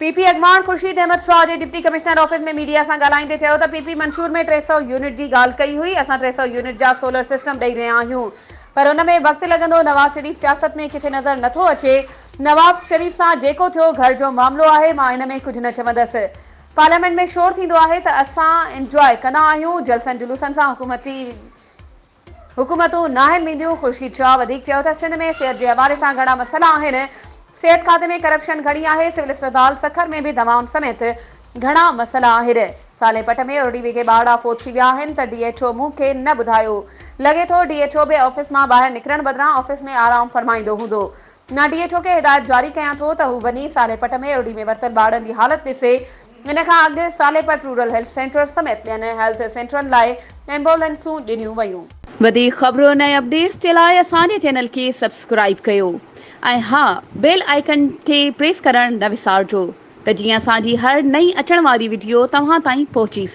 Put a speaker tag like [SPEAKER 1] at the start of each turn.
[SPEAKER 1] PP अॻवान ख़ुर्शीद अहमद शाह जे deputy commissioner office में media सां ॻाल्हाईंदे चयो त पीपी मंशूर में 300 यूनिट जी ॻाल्हि कई हुई। असां 300 यूनिट जा सोलर सिस्टम ॾेई रहिया आहियूं, पर उन में वक़्तु लॻंदो। नवाज़ शरीफ़ सियासत में किथे नज़र नथो अचे। नवाज़ शरीफ़ सां जेको थियो घर जो मामिलो आहे, मां इन में कुझु न चवंदसि। पार्लियामेंट में शोर थींदो आहे त असां इंजॉय कंदा आहियूं। जलसनि जुलूसनि सां हुकूमतूं नाहिल ईंदियूं। ख़ुर्शीद शाह वधीक चयो त सिंध में सिहत जे हवाले सां घणा मसइला आहिनि। सेहत खाते में करप्शन घणी आहे। सिविल अस्पताल सखर में भी दवाउनि समेत घणा मसइला आहिनि। साले पट में उरड़ी वेगे ॿारड़ा फोत थी विया आहिनि त DHO मूंखे न ॿुधायो। लॻे थो DHO बि ऑफिस मां ॿाहिरि निकिरण बदिरां ऑफिस में आराम फरमाईंदो हूंदो। न DHO खे हिदायत जारी कयां थो त हू वञी साले पट में उरड़ी में वरतल ॿारनि जी हालत ॾिसे। इन खां अॻु साले पट रूरल हेल्थ सेंटर समेत ॿियनि हेल्थ सेंटरनि लाइ एम्बुलेंसूं ॾिनियूं वयूं। वधीक ख़बरूं ऐं अपडेट्स जे लाइ असांजे चैनल खे सब्सक्राइब कयो ऐं हा, बेल आइकन खे प्रेस करणु न विसारिजो त जीअं असांजी हर नई अचण वारी वीडियो तव्हां ताईं पहुची सघे।